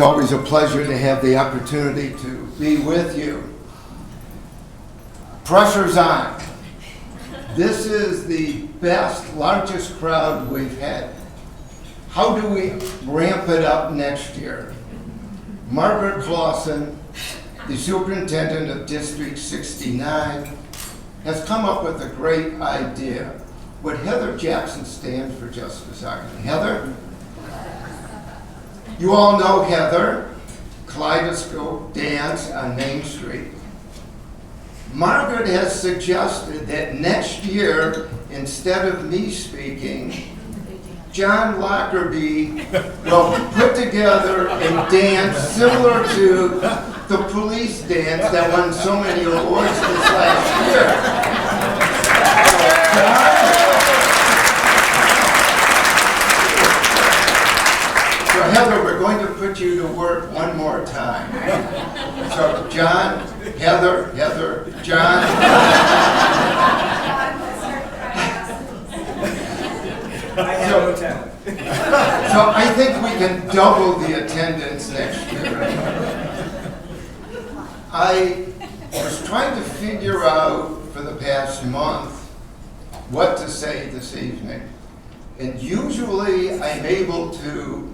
always a pleasure to have the opportunity to be with you. Pressure's on. This is the best, largest crowd we've had. How do we ramp it up next year? Margaret Clausen, the superintendent of District 69, has come up with a great idea. Would Heather Jackson stand for just a second? Heather? You all know Heather, Kaleidoscope Dance on Main Street. Margaret has suggested that next year, instead of me speaking, John Lockerbie will put together a dance similar to the police dance that won so many awards this last year. So Heather, we're going to put you to work one more time. So John, Heather, John. I have no talent. So I think we can double the attendance next year. I was trying to figure out for the past month what to say this evening. And usually I'm able to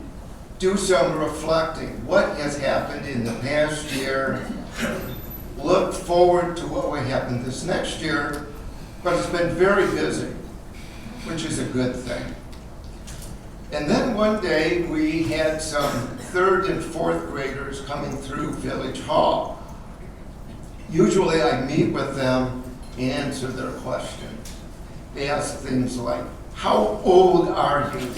do some reflecting. What has happened in the past year? Look forward to what will happen this next year. But it's been very busy, which is a good thing. And then one day we had some third and fourth graders coming through Village Hall. Usually I meet with them and answer their questions. They ask things like, how old are you?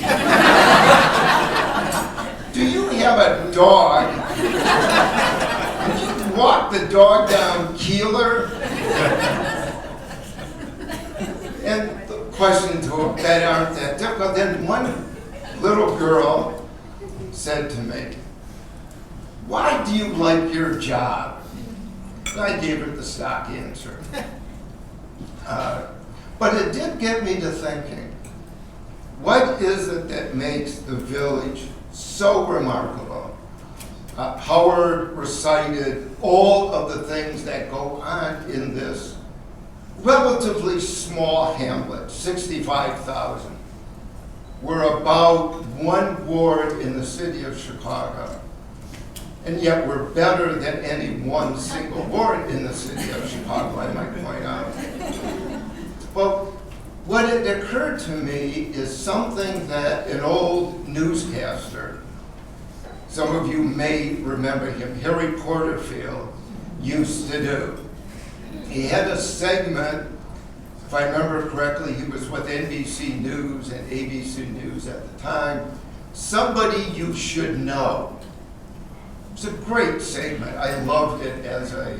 Do you have a dog? Did you walk the dog down Keeler? And the questions that aren't that difficult. Then one little girl said to me, why do you like your job? And I gave her the stock answer. But it did get me to thinking, what is it that makes the village so remarkable? Howard recited all of the things that go on in this relatively small hamlet, 65,000. We're about one ward in the city of Chicago. And yet we're better than any one single ward in the city of Chicago, I might point out. Well, what had occurred to me is something that an old newscaster, some of you may remember him, Harry Porterfield, used to do. He had a segment, if I remember correctly, he was with NBC News and ABC News at the time, Somebody You Should Know. It's a great segment. I loved it as a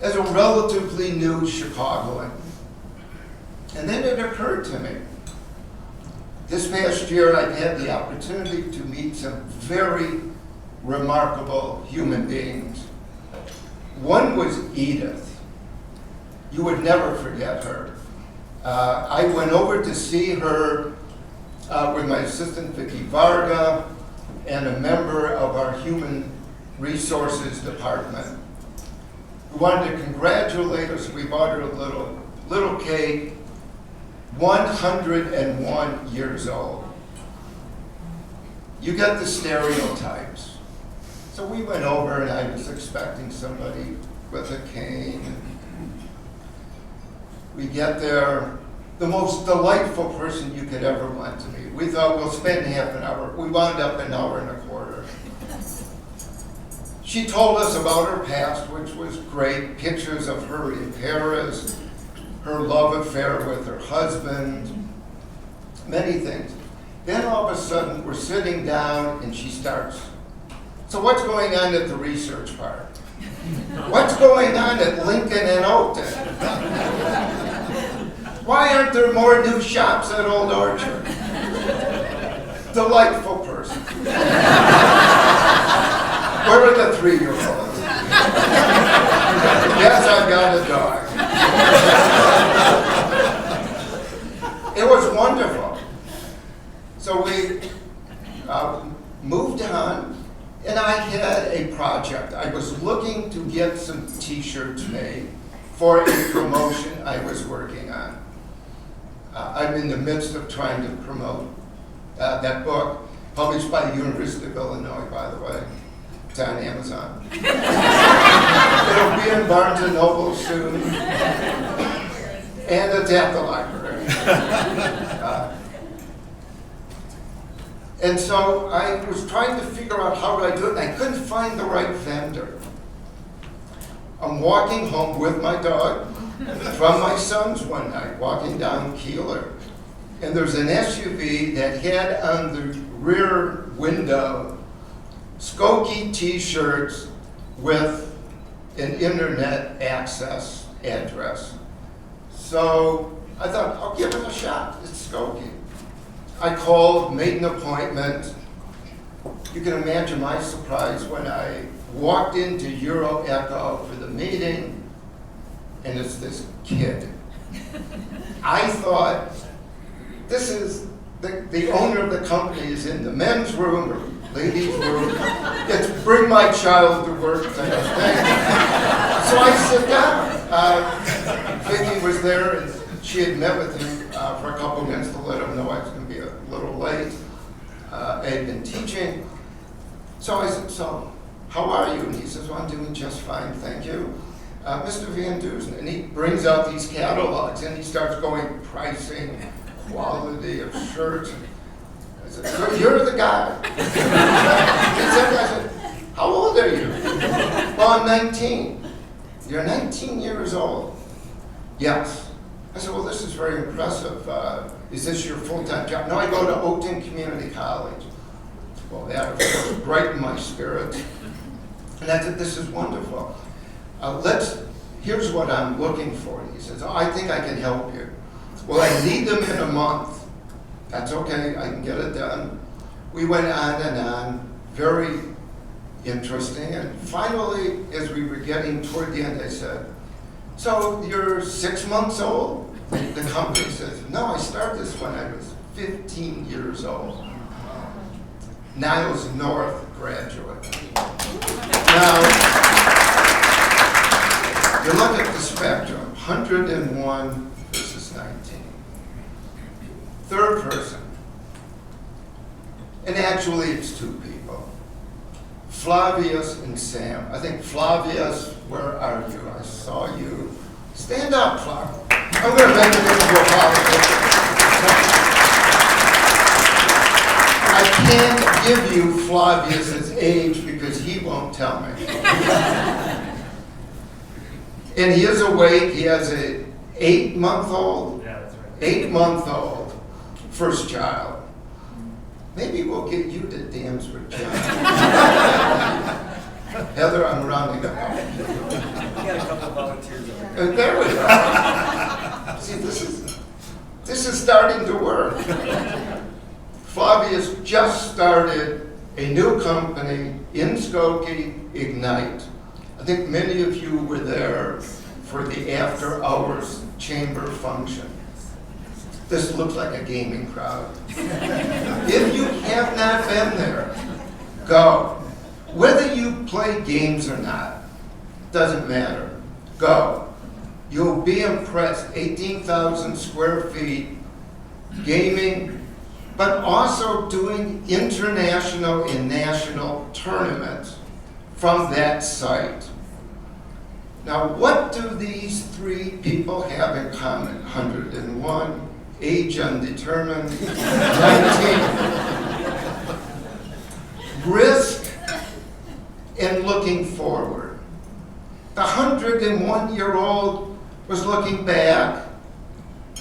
relatively new Chicagoan. And then it occurred to me, this past year I've had the opportunity to meet some very remarkable human beings. One was Edith. You would never forget her. I went over to see her with my assistant Vicky Varga and a member of our Human Resources Department. We wanted to congratulate her, so we bought her a little cake. 101 years old. You get the stereotypes. So we went over and I was expecting somebody with a cane. We get there, the most delightful person you could ever want to meet. We thought we'll spend half an hour. We wound up an hour and a quarter. She told us about her past, which was great. Pictures of her in Paris, her love affair with her husband, many things. Then all of a sudden, we're sitting down and she starts, so what's going on at the research park? What's going on at Lincoln and Oakton? Why aren't there more new shops at Old Orchard? Delightful person. Where are the 3-year-olds? Yes, I've got a dog. It was wonderful. So we moved on, And I had a project. I was looking to get some t-shirts made for a promotion I was working on. I'm in the midst of trying to promote that book, published by the University of Illinois, by the way. It's on Amazon. It'll be in Barnes & Noble soon. And it's at the library. And so I was trying to figure out how do I do it, and I couldn't find the right vendor. I'm walking home with my dog from my son's one night, walking down Keeler. And there's an SUV that had on the rear window Skokie t-shirts with an internet access address. So I thought, I'll give it a shot. It's Skokie. I called, made an appointment. You can imagine my surprise when I walked into Euro Echo for the meeting, and it's this kid. I thought, this is, the owner of the company is in the men's room or ladies' room. It's bring my child to work kind of thing. So I sit down. Vicky was there, and she had met with him for a couple minutes to let him know I was going to be a little late. I had been teaching. So I said, so how are you? And he says, well, I'm doing just fine, thank you. Mr. Van Dusen, and he brings out these catalogs and he starts going pricing, quality of shirts. I said, so you're the guy. I said, how old are you? Well, I'm 19. You're 19 years old. Yes. I said, well, this is very impressive. Is this your full-time job? No, I go to Oakton Community College. Well, that of course brightened my spirits. And I said, this is wonderful. Here's what I'm looking for. He says, oh, I think I can help you. Well, I need them in a month. That's okay, I can get it done. We went on and on, very interesting. And finally, as we were getting toward the end, I said, so you're 6 months old? The company says, no, I started this when I was 15 years old. Niles North graduate. Now, you look at the spectrum, 101 versus 19. Third person, and actually it's two people, Flavius and Sam. I think Flavius, where are you? I saw you. Stand up, Flavius. I'm going to make it into a politician. I can't give you Flavius's age because he won't tell me. And he is awake. He has an 8-month-old. Yeah, that's right. 8-month-old first child. Maybe we'll get you to dance with John. Heather, I'm rounding up. We got a couple of volunteers over here. And there we go. See, this is starting to work. Flavius just started a new company in Skokie, Ignite. I think many of you were there for the after-hours chamber function. This looks like a gaming crowd. If you have not been there, go. Whether you play games or not, doesn't matter. Go. You'll be impressed. 18,000 square feet, gaming, but also doing international and national tournaments from that site. Now, what do these three people have in common? 101, age undetermined, 19. Risk and looking forward. The 101-year-old was looking back,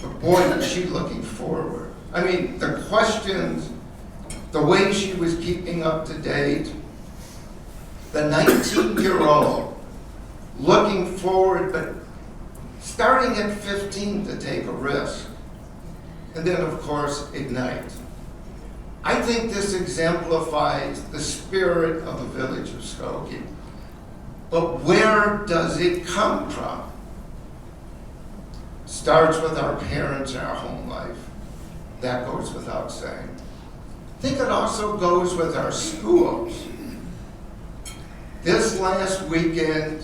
but boy, was she looking forward. I mean, the questions, the way she was keeping up to date. The 19-year-old looking forward, but starting at 15 to take a risk. And then, of course, Ignite. I think this exemplifies the spirit of the village of Skokie. But where does it come from? Starts with our parents and our home life. That goes without saying. I think it also goes with our schools. This last weekend,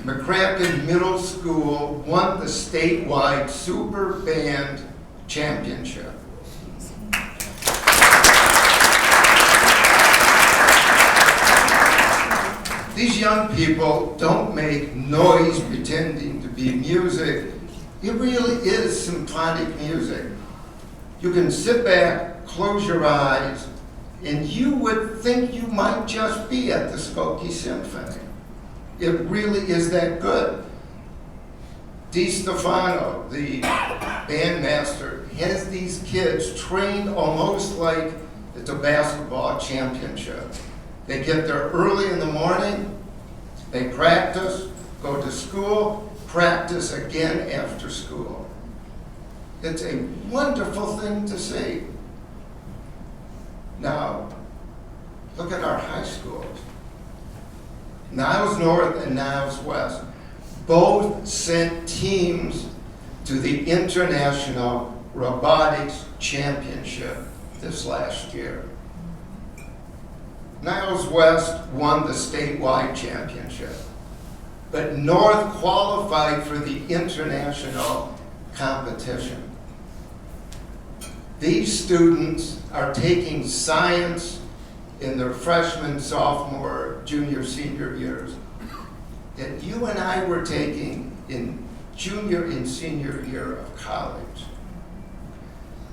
McCracken Middle School won the statewide Super Band Championship. These young people don't make noise pretending to be music. It really is symphonic music. You can sit back, close your eyes, and you would think you might just be at the Skokie Symphony. It really is that good. Di Stefano, the bandmaster, has these kids trained almost like it's a basketball championship. They get there early in the morning, they practice, go to school, practice again after school. It's a wonderful thing to see. Now, look at our high schools. Niles North and Niles West both sent teams to the International Robotics Championship this last year. Niles West won the statewide championship, but North qualified for the international competition. These students are taking science in their freshman, sophomore, junior, senior years that you and I were taking in junior and senior year of college.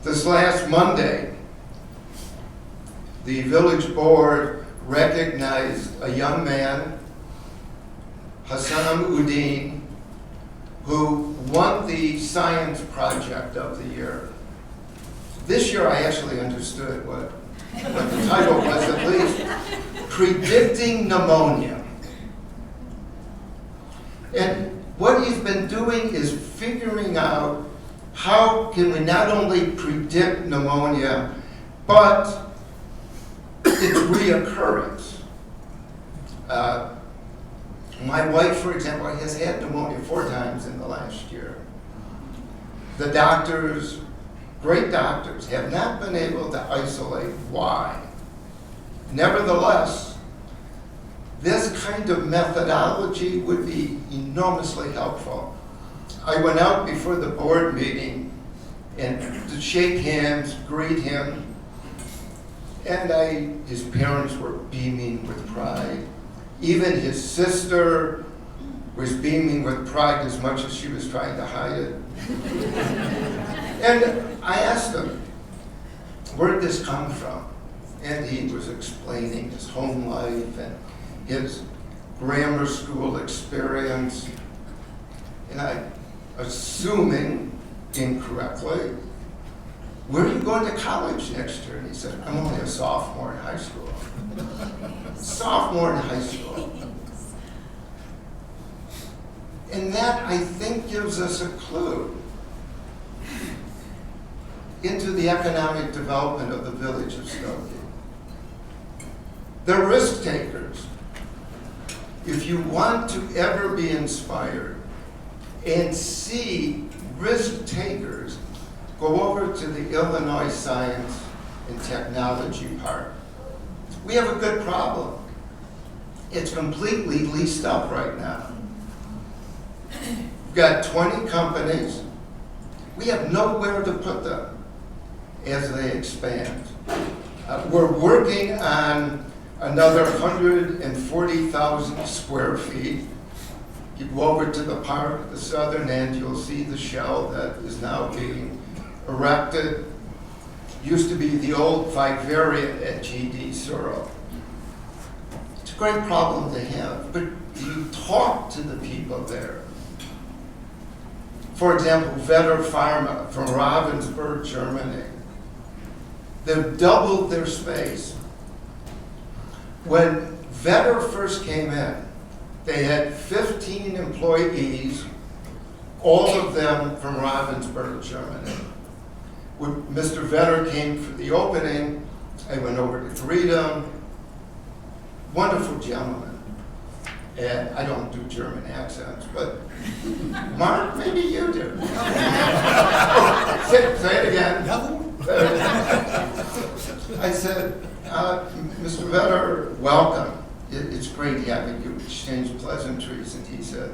This last Monday, the village board recognized a young man, Hassan Udin, who won the science project of the year. This year I actually understood what the title was, at least, Predicting Pneumonia. And what he's been doing is figuring out how can we not only predict pneumonia, but its reoccurrence. My wife, for example, has had pneumonia 4 times in the last year. The doctors, great doctors, have not been able to isolate why. Nevertheless, this kind of methodology would be enormously helpful. I went out before the board meeting and to shake hands, greet him, and his parents were beaming with pride. Even his sister was beaming with pride as much as she was trying to hide it. And I asked him, where did this come from? And he was explaining his home life and his grammar school experience. And I, assuming incorrectly, where are you going to college next year? And he said, I'm only a sophomore in high school. Sophomore in high school. And that, I think, gives us a clue into the economic development of the village of Skokie. They're risk takers. If you want to ever be inspired and see risk takers, go over to the Illinois Science and Technology Park. We have a good problem. It's completely leased up right now. We've got 20 companies. We have nowhere to put them as they expand. We're working on another 140,000 square feet. You go over to the park, the southern end, you'll see the shell that is now being erected. Used to be the old vivarium at GD Searle. It's a great problem to have, but you talk to the people there. For example, Vetter Pharma from Ravensburg, Germany. They've doubled their space. When Vetter first came in, they had 15 employees, all of them from Ravensburg, Germany. When Mr. Vetter came for the opening, I went over to greet him. Wonderful gentleman. And I don't do German accents, but Mark, maybe you do. Say it again. I said, Mr. Vetter, welcome. it's great having you exchange pleasantries. And he said,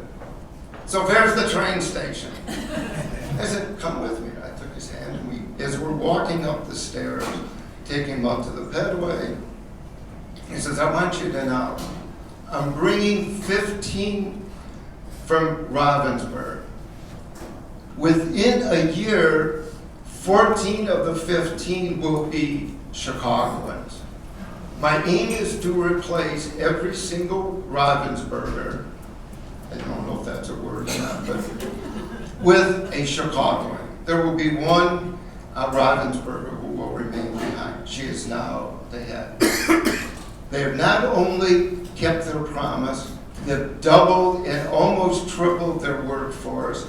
so there's the train station. I said, come with me. I took his hand, and as we're walking up the stairs, taking him up to the pedway, he says, I want you to know, I'm bringing 15 from Ravensburg. Within a year, 14 of the 15 will be Chicagoans. My aim is to replace every single Ravensburger, I don't know if that's a word or not, but with a Chicagoan. There will be one Ravensburger who will remain behind. She is now the head. They have not only kept their promise, they've doubled and almost tripled their workforce.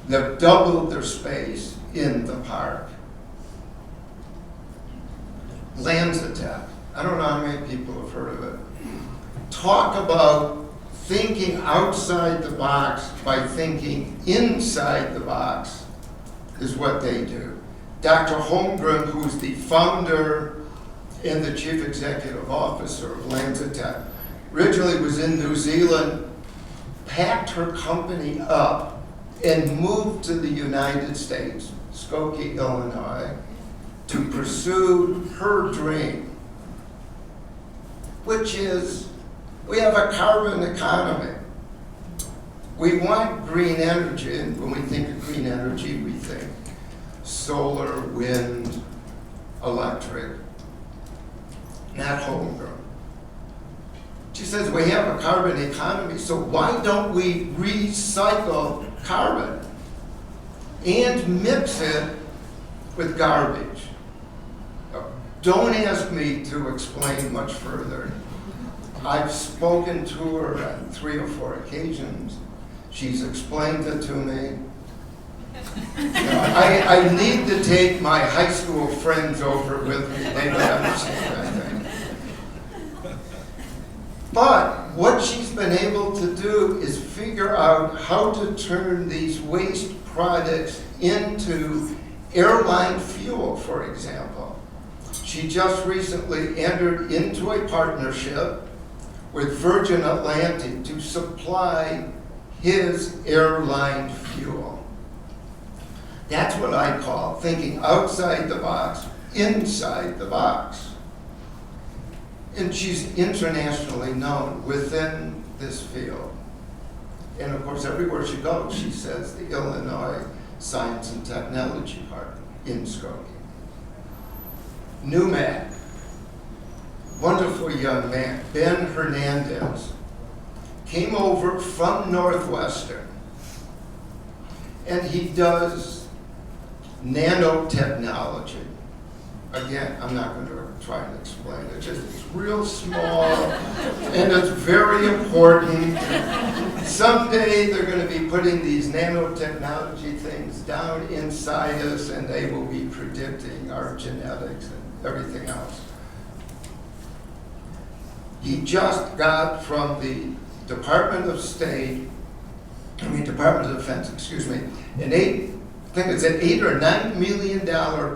They've doubled their space in the park. Lanzatech. I don't know how many people have heard of it. Talk about thinking outside the box by thinking inside the box is what they do. Dr. Holmgren, who's the founder and the chief executive officer of Lanzatech, originally was in New Zealand, packed her company up, and moved to the United States, Skokie, Illinois, to pursue her dream, which is, we have a carbon economy. We want green energy, and when we think of green energy, we think solar, wind, electric, not homegrown. She says we have a carbon economy, so why don't we recycle carbon and mix it with garbage? Don't ask me to explain much further. I've spoken to her on 3 or 4 occasions. She's explained it to me. I need to take my high school friends over with me. They would understand, I think. But what she's been able to do is figure out how to turn these waste products into airline fuel, for example. She just recently entered into a partnership with Virgin Atlantic to supply his airline fuel. That's what I call thinking outside the box, inside the box. And she's internationally known within this field. And of course, everywhere she goes, she says the Illinois Science and Technology Park in Skokie. NUMAC, wonderful young man, Ben Hernandez, came over from Northwestern, and he does nanotechnology. Again, I'm not going to try and explain it. It's real small, and it's very important. Someday they're going to be putting these nanotechnology things down inside us, and they will be predicting our genetics and everything else. He just got from the Department of Defense, excuse me, I think it's an $8 or $9 million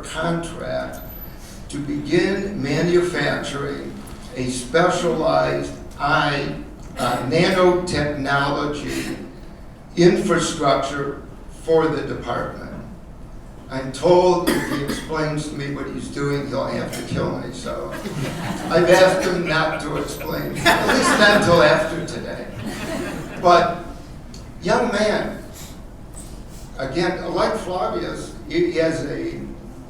contract to begin manufacturing a specialized nanotechnology infrastructure for the department. I'm told if he explains to me what he's doing, he'll have to kill me, so I've asked him not to explain, at least not until after today. But young man, again, like Flavius, he has a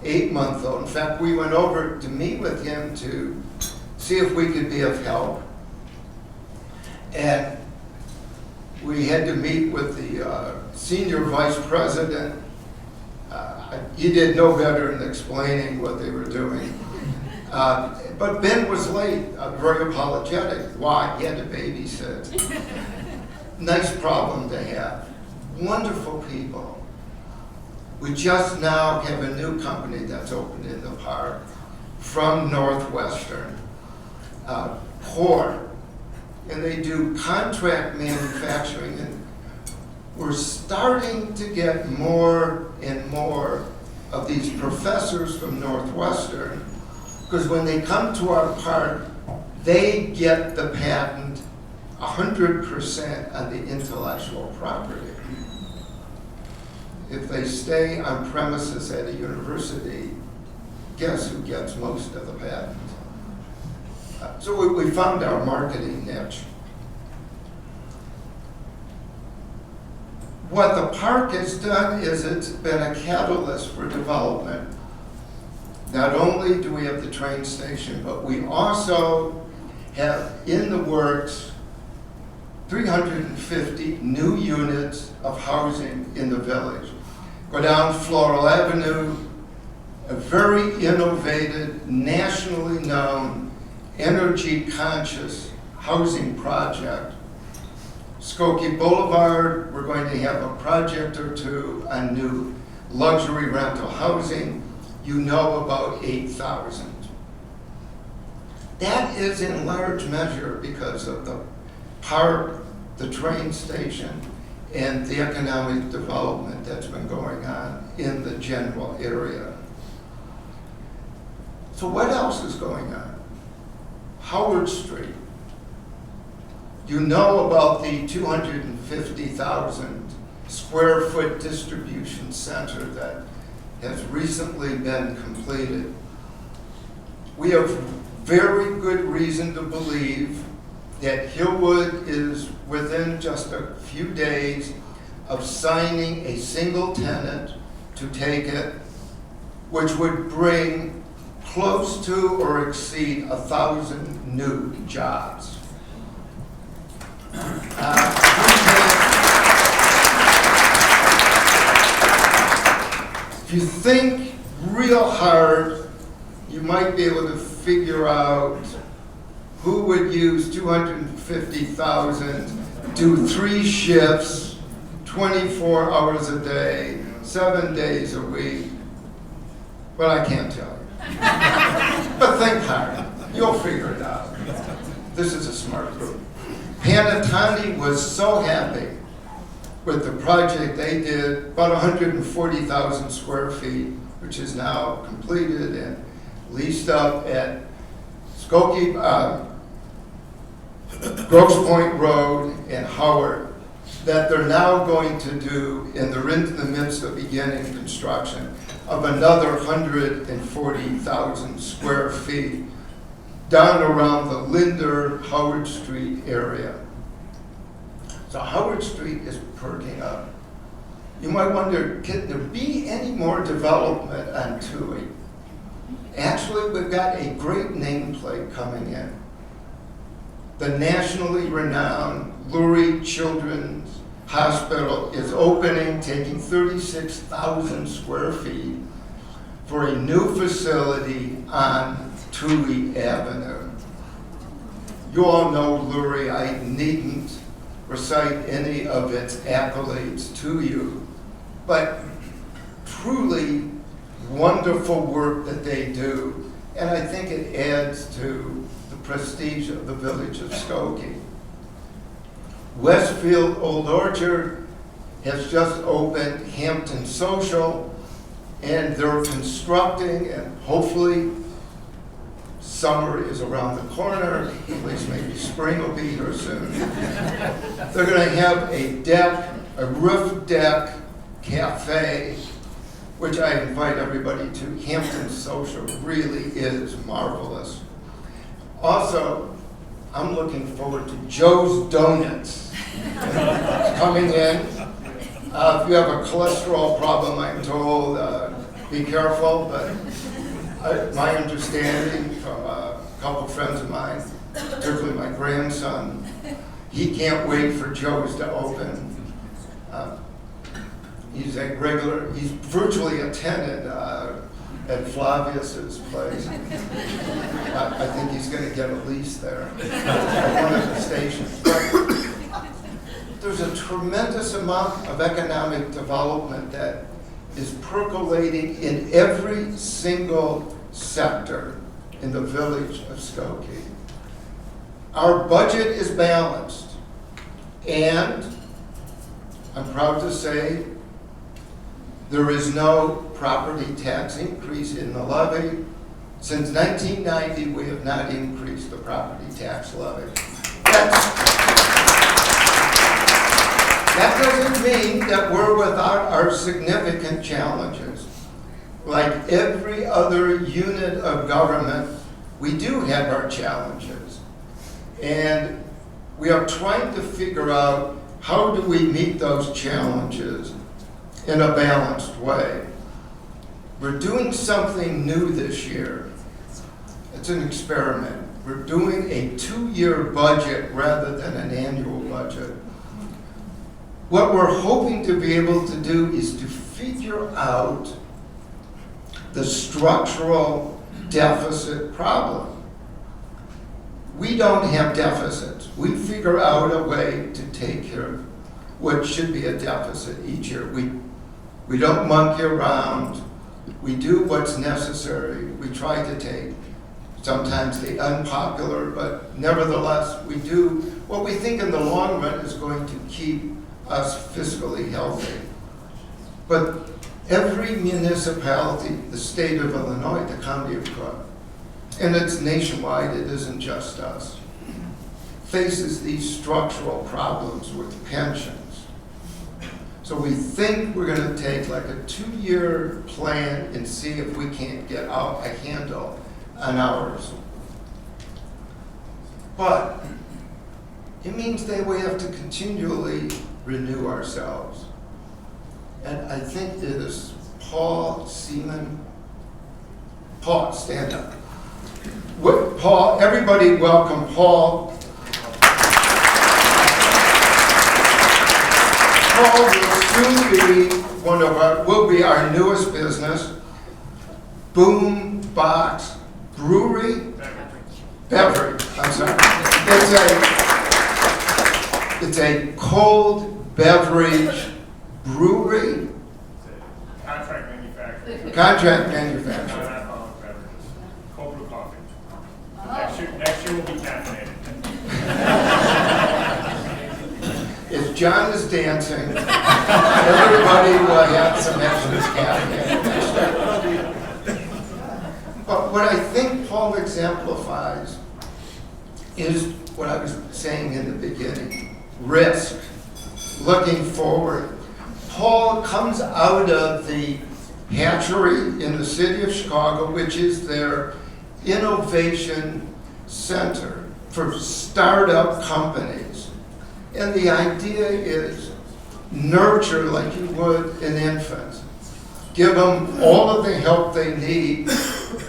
8-month-old. In fact, we went over to meet with him to see if we could be of help. And we had to meet with the senior vice president. He did no better in explaining what they were doing. But Ben was late, very apologetic. Why? He had to babysit. Nice problem to have. Wonderful people. We just now have a new company that's opened in the park from Northwestern, Core, and they do contract manufacturing. And we're starting to get more and more of these professors from Northwestern, because when they come to our park, they get the patent 100% on the intellectual property. If they stay on premises at a university, guess who gets most of the patent? So we found our marketing niche. What the park has done is it's been a catalyst for development. Not only do we have the train station, but we also have in the works 350 new units of housing in the village. Go down Floral Avenue, a very innovative, nationally known, energy-conscious housing project. Skokie Boulevard, we're going to have a project or two on new luxury rental housing. You know about 8,000. That is in large measure because of the park, the train station, and the economic development that's been going on in the general area. So what else is going on? Howard Street. You know about the 250,000 square foot distribution center that has recently been completed. We have very good reason to believe that Hillwood is within just a few days of signing a single tenant to take it, which would bring close to or exceed 1,000 new jobs. If you think real hard, you might be able to figure out who would use 250,000, do 3 shifts, 24 hours a day, 7 days a week. Well, I can't tell you. But think hard. You'll figure it out. This is a smart group. Panatani was so happy with the project they did, about 140,000 square feet, which is now completed and leased up at Skokie, Grosse Point Road and Howard, that they're now going to do, and they're in the midst of beginning construction of another 140,000 square feet down around the Linder, Howard Street area. So Howard Street is perking up. You might wonder, can there be any more development on Toohey? Actually, we've got a great nameplate coming in. The nationally renowned Lurie Children's Hospital is opening, taking 36,000 square feet for a new facility on Toohey Avenue. You all know Lurie. I needn't recite any of its accolades to you, but truly wonderful work that they do, and I think it adds to the prestige of the village of Skokie. Westfield Old Orchard has just opened Hampton Social, and they're constructing, and hopefully summer is around the corner, at least maybe spring will be here soon. They're going to have a deck, a roof deck cafe, which I invite everybody to. Hampton Social really is marvelous. Also, I'm looking forward to Joe's Donuts coming in. If you have a cholesterol problem, I'm told, be careful, but my understanding from a couple friends of mine, particularly my grandson, he can't wait for Joe's to open. He's virtually a tenant at Flavius's place. I think he's going to get a lease there at one of the stations. But there's a tremendous amount of economic development that is percolating in every single sector in the village of Skokie. Our budget is balanced, and I'm proud to say there is no property tax increase in the levy. Since 1990, we have not increased the property tax levy. That doesn't mean that we're without our significant challenges. Like every other unit of government, we do have our challenges. And we are trying to figure out how do we meet those challenges in a balanced way. We're doing something new this year. It's an experiment. We're doing a 2-year budget rather than an annual budget. What we're hoping to be able to do is to figure out the structural deficit problem. We don't have deficits. We figure out a way to take care of what should be a deficit each year. We don't monkey around. We do what's necessary. We try to take sometimes the unpopular, but nevertheless, we do what we think in the long run is going to keep us fiscally healthy. But every municipality, the state of Illinois, the county of Cook, and it's nationwide, it isn't just us, faces these structural problems with pensions. So we think we're going to take like a 2-year plan and see if we can't get out a handle on ours. But it means that we have to continually renew ourselves. And I think it is Paul Seaman. Paul, stand up. Paul, everybody welcome Paul. Paul will soon be will be our newest business, Boom Box Brewery? Beverage, I'm sorry. It's a cold beverage brewery. Contract manufacturer. Contract manufacturer. Non-alcoholic beverages. Cold brew coffee. Next year will be caffeinated. If John is dancing, everybody will have some extra caffeine. But what I think Paul exemplifies is what I was saying in the beginning. Risk, looking forward. Paul comes out of the hatchery in the city of Chicago, which is their innovation center for startup companies. And the idea is nurture like you would an infant. Give them all of the help they need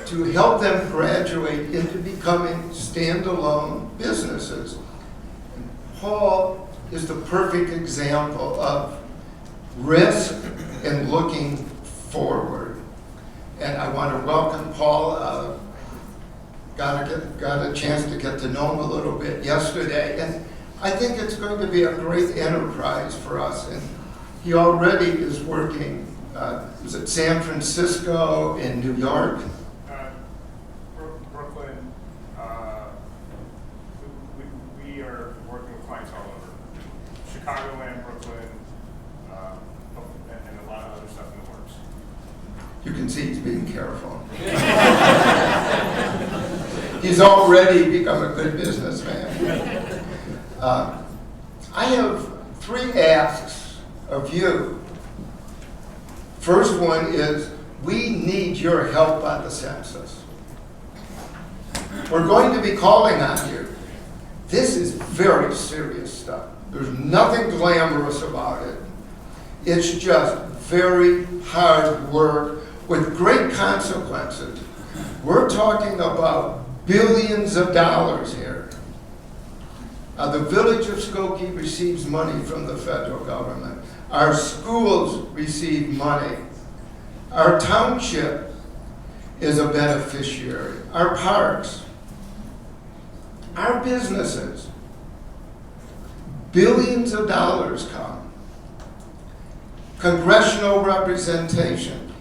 to help them graduate into becoming standalone businesses. And Paul is the perfect example of risk and looking forward. And I want to welcome Paul. Got a chance to get to know him a little bit yesterday. And I think it's going to be a great enterprise for us. And he already is working, was it San Francisco and New York? Brooklyn. We are working with clients all over. Chicagoland, Brooklyn, and a lot of other stuff in the works. You can see he's being careful. He's already become a good businessman. I have 3 asks of you. First one is, we need your help on the census. We're going to be calling on you. This is very serious stuff. There's nothing glamorous about it. It's just very hard work with great consequences. We're talking about billions of dollars here. The village of Skokie receives money from the federal government. Our schools receive money. Our township is a beneficiary. Our parks, our businesses, billions of dollars come. Congressional representation,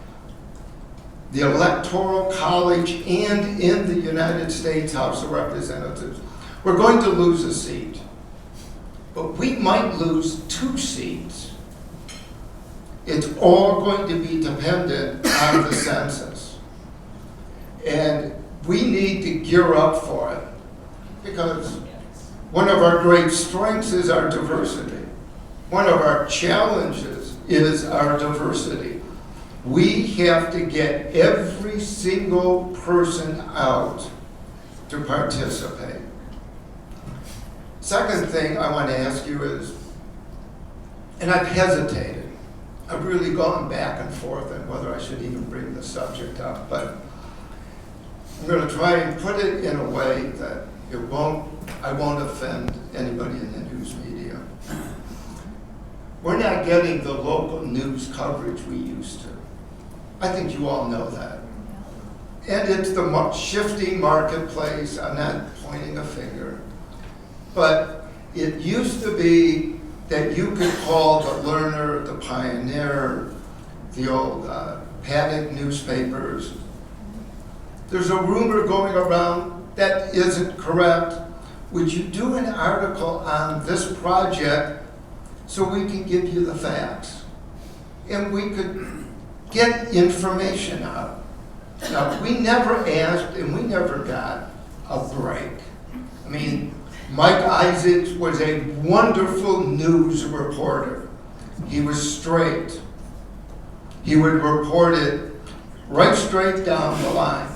the Electoral College, and in the United States House of Representatives. We're going to lose a seat, but we might lose 2 seats. It's all going to be dependent on the census. And We need to gear up for it because one of our great strengths is our diversity. One of our challenges is our diversity. We have to get every single person out to participate. Second thing I want to ask you is, and I've hesitated, I've really gone back and forth on whether I should even bring the subject up, but I'm going to try and put it in a way that I won't offend anybody in the news media. We're not getting the local news coverage we used to. I think you all know that. And it's the shifting marketplace. I'm not pointing a finger. But it used to be that you could call the Learner, the Pioneer, the old Paddock newspapers. There's a rumor going around that isn't correct. Would you do an article on this project so we can give you the facts? And we could get information out. Now, we never asked and we never got a break. I mean, Mike Isaacs was a wonderful news reporter. He was straight. He would report it right straight down the line.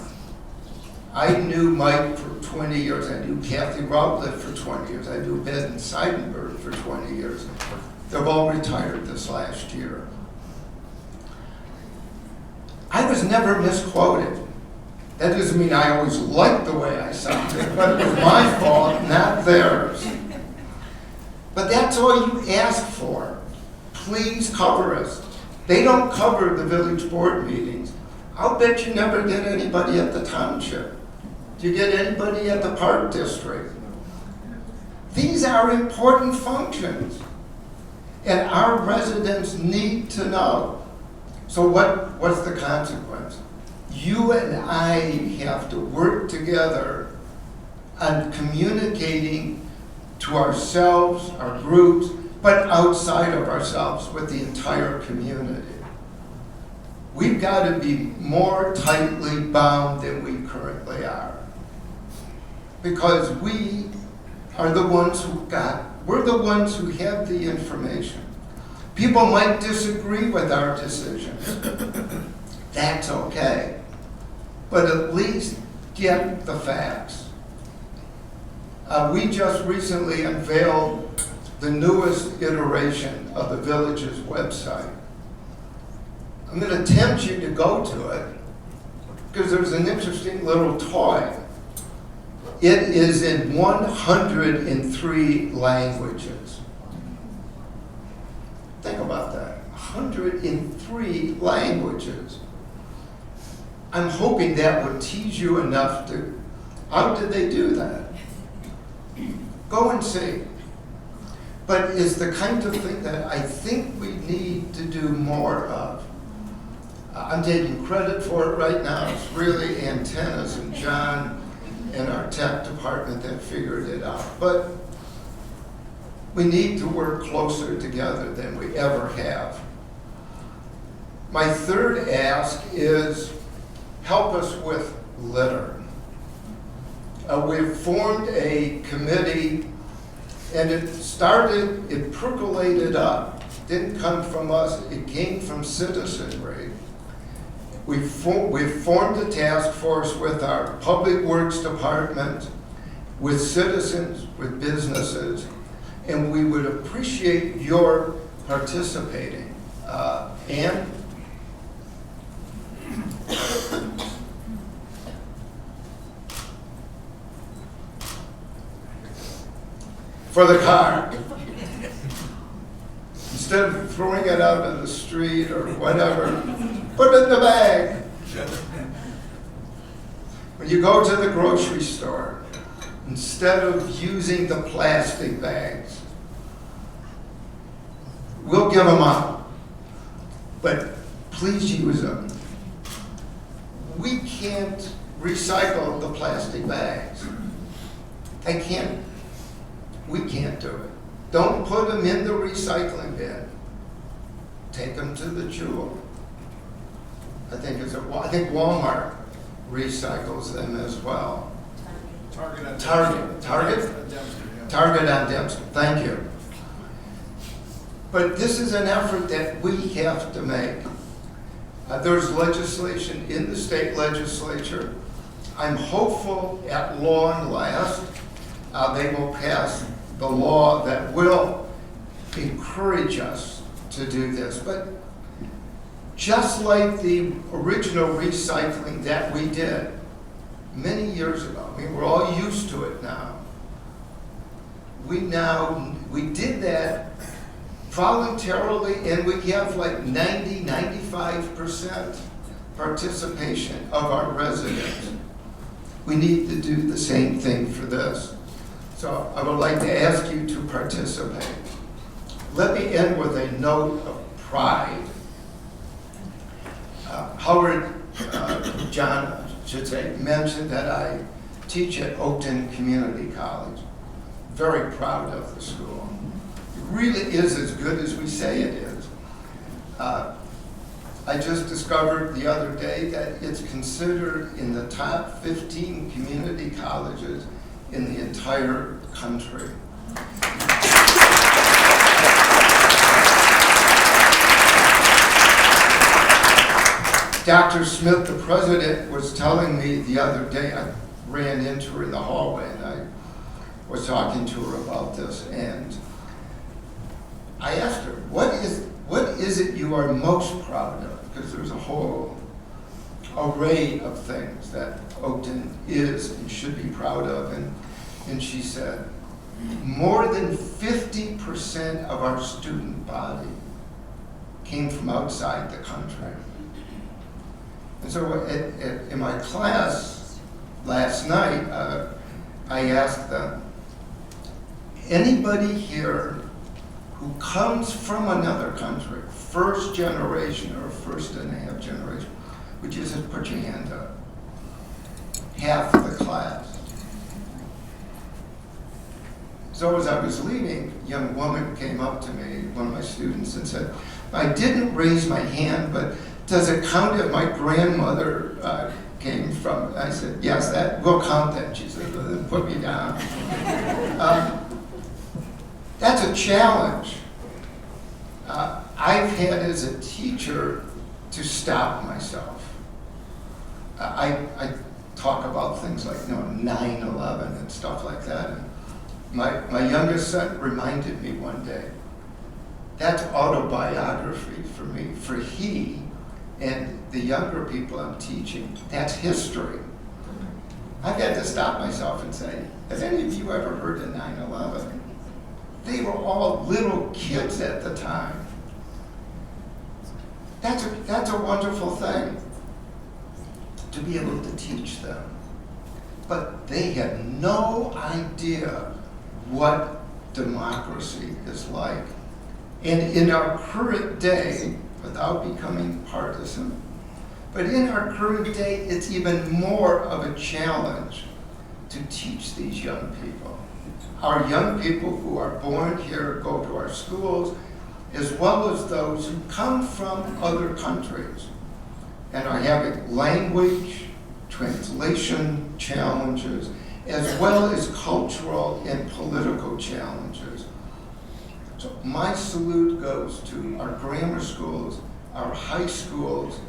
I knew Mike for 20 years. I knew Kathy Routledge for 20 years. I knew Ben Seidenberg for 20 years. They've all retired this last year. I was never misquoted. That doesn't mean I always liked the way I sounded, but it was my fault, not theirs. But that's all you ask for. Please cover us. They don't cover the village board meetings. I'll bet you never get anybody at the township. Do you get anybody at the park district? These are important functions, and our residents need to know. So what's the consequence? You and I have to work together on communicating to ourselves, our groups, but outside of ourselves with the entire community. We've got to be more tightly bound than we currently are. Because we are the ones we're the ones who have the information. People might disagree with our decisions. That's okay. But at least get the facts. We just recently unveiled the newest iteration of the village's website. I'm going to tempt you to go to it because there's an interesting little toy. It is in 103 languages. Think about that, 103 languages. I'm hoping that would tease you enough to, how did they do that? Go and see. But it's the kind of thing that I think we need to do more of. I'm taking credit for it right now. It's really Antennas and John and our tech department that figured it out. But we need to work closer together than we ever have. My third ask is help us with litter. We've formed a committee, and it percolated up. It didn't come from us, it came from citizenry. We've formed a task force with our Public Works Department, with citizens, with businesses, and we would appreciate your participating. Ann? For the car. Instead of throwing it out in the street or whatever, put it in the bag. When you go to the grocery store, instead of using the plastic bags, we'll give them up, but please use them. We can't recycle the plastic bags. We can't do it. Don't put them in the recycling bin. Take them to the Jewel. I think Walmart recycles them as well. Target on Target. Target on Dempster, thank you. But this is an effort that we have to make. There's legislation in the state legislature. I'm hopeful at long last they will pass the law that will encourage us to do this. But just like the original recycling that we did many years ago, I mean, we're all used to it now. We did that voluntarily, and we have like 95% participation of our residents. We need to do the same thing for this. So I would like to ask you to participate. Let me end with a note of pride. Howard, John, should say, mentioned that I teach at Oakton Community College. Very proud of the school. It really is as good as we say it is. I just discovered the other day that it's considered in the top 15 community colleges in the entire country. Dr. Smith, the president, was telling me the other day, I ran into her in the hallway and I was talking to her about this, and I asked her, what is it you are most proud of? Because there's a whole array of things that Oakton is and should be proud of, and she said, more than 50% of our student body came from outside the country. And so in my class last night, I asked them, anybody here who comes from another country, first generation or first and a half generation, would you just put your hand up? Half of the class. So as I was leaving, a young woman came up to me, one of my students, and said, I didn't raise my hand, but does it count if my grandmother came from? I said, yes, that will count that. She said, well, then put me down. That's a challenge. I've had as a teacher to stop myself. I talk about things like 9/11 and stuff like that. And my youngest son reminded me one day, that's autobiography for me. For he and the younger people I'm teaching, that's history. I've had to stop myself and say, has any of you ever heard of 9/11? They were all little kids at the time. That's a wonderful thing to be able to teach them. But they had no idea what democracy is like. And in our current day, without becoming partisan, but in our current day, it's even more of a challenge to teach these young people. Our young people who are born here, go to our schools, as well as those who come from other countries and are having language, translation challenges, as well as cultural and political challenges. So my salute goes to our grammar schools, our high schools,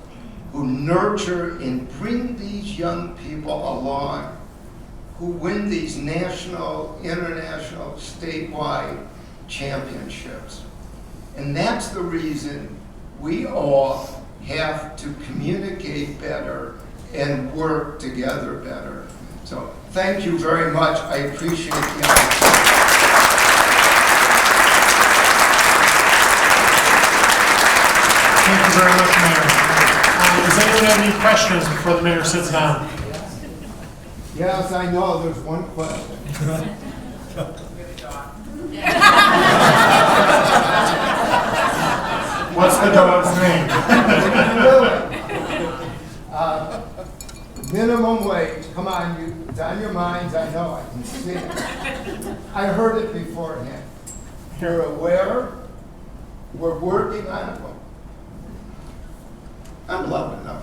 who nurture and bring these young people along, who win these national, international, statewide championships. And that's the reason we all have to communicate better and work together better. So thank you very much. I appreciate the opportunity. Thank you very much, Mayor. Does anyone have any questions before the mayor sits down? Yes, I know, there's one question. What's the dog's name? Minimum wage, come on, it's on your minds, I know, I can see it. I heard it beforehand. You're aware, we're working on it. I'm loving them.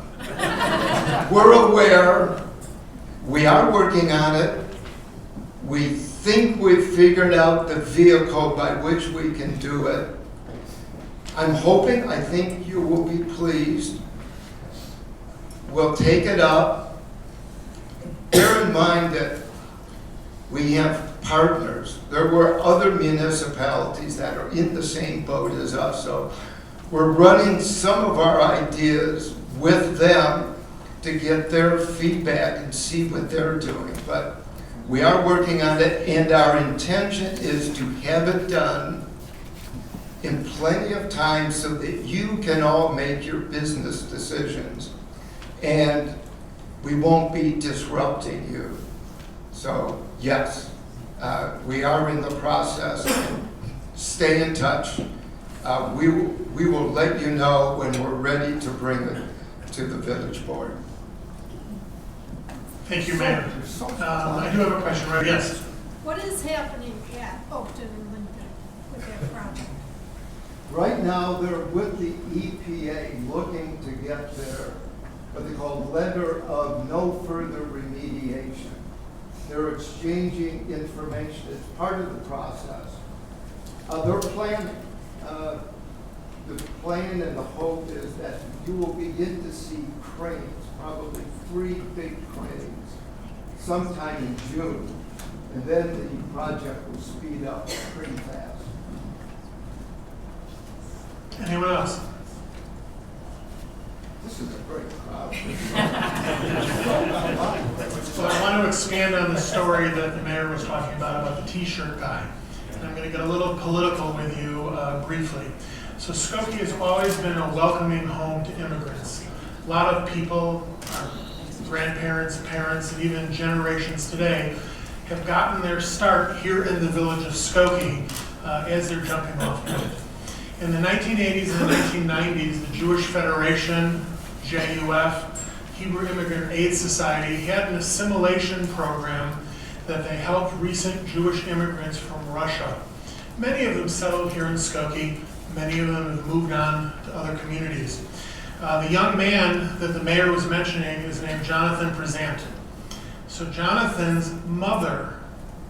we're aware, we are working on it. We think we've figured out the vehicle by which we can do it. I'm hoping, I think you will be pleased. We'll take it up. Bear in mind that we have partners. There were other municipalities that are in the same boat as us, so we're running some of our ideas with them to get their feedback and see what they're doing. But we are working on it, and our intention is to have it done in plenty of time so that you can all make your business decisions and we won't be disrupting you. So yes, we are in the process. Stay in touch. We will let you know when we're ready to bring it to the village board. Thank you, Mayor. I do have a question, right? Yes. What is happening at Oakton and Lincoln with that project? Right now, they're with the EPA looking to get their, what they call letter of no further remediation. They're exchanging information. It's part of the process. They're planning. The plan and the hope is that you will begin to see cranes, probably 3 big cranes, sometime in June. And then the project will speed up pretty fast. Anyone else? This is a great crowd. So I want to expand on the story that the mayor was talking about the T-shirt guy. And I'm going to get a little political with you briefly. So Skokie has always been a welcoming home to immigrants. A lot of people, our grandparents, parents, and even generations today have gotten their start here in the village of Skokie as they're jumping off point. In the 1980s and the 1990s, the Jewish Federation, JUF, Hebrew Immigrant Aid Society, had an assimilation program that they helped recent Jewish immigrants from Russia. Many of them settled here in Skokie. Many of them have moved on to other communities. The young man that the mayor was mentioning is named Jonathan Prezant. So Jonathan's mother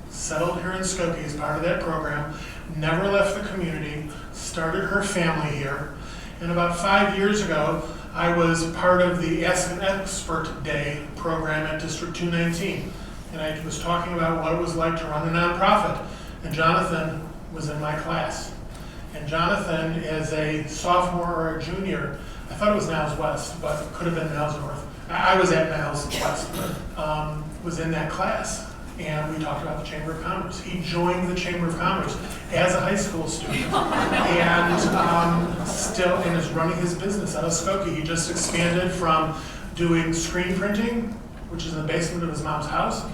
settled here in Skokie as part of that program, never left the community, started her family here, and about 5 years ago, I was part of the Ask an Expert Day program at District 219, and I was talking about what it was like to run a nonprofit, and Jonathan was in my class. And Jonathan, as a sophomore or a junior, I thought it was Niles West, but it could have been Niles North. I was at Niles West, was in that class. And we talked about the Chamber of Commerce. He joined the Chamber of Commerce as a high school student, and still and is running his business out of Skokie. He just expanded from doing screen printing, which is in the basement of his mom's house,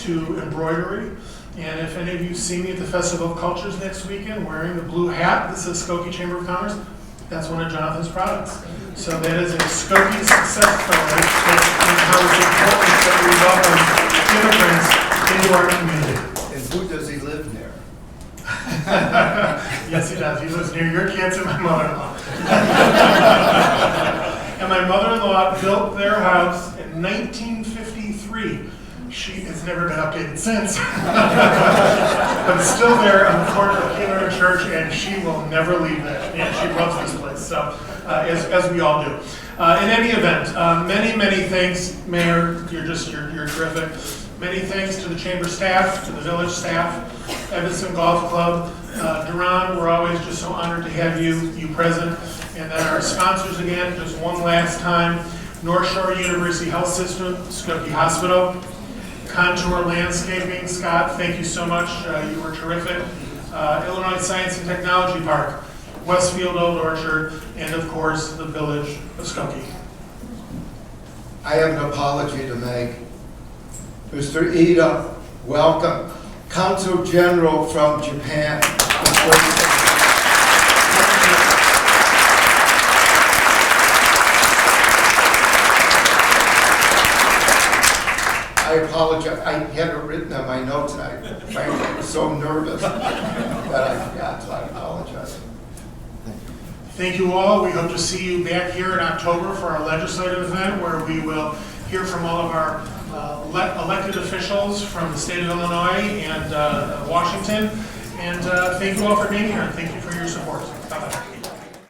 to embroidery. And if any of you see me at the Festival of Cultures next weekend wearing the blue hat that says Skokie Chamber of Commerce, that's one of Jonathan's products. So that is a Skokie success story and how it's important that we welcome immigrants into our community. And who does he live near? Yes, he does. He lives near your kids and my mother-in-law. And my mother-in-law built their house in 1953. She has never been updated since. But it's still there on the corner of Keeler Church, and she will never leave it. And she loves this place, so as we all do. In any event, many thanks, Mayor. You're terrific. Many thanks to the chamber staff, to the village staff, Evanston Golf Club. Duran, we're always just so honored to have you present. And then our sponsors again, just one last time. North Shore University Health System, Skokie Hospital. Contour Landscaping, Scott, thank you so much. You were terrific. Illinois Science and Technology Park, Westfield Old Orchard, and of course, the village of Skokie. I have an apology to make. Mr. Ida, welcome. Consul General from Japan. I apologize. I had it written on my notes, and I frankly was so nervous that I forgot, so I apologize. Thank you all. We hope to see you back here in October for our legislative event where we will hear from all of our elected officials from the state of Illinois and Washington. And thank you all for being here, and thank you for your support. Bye-bye.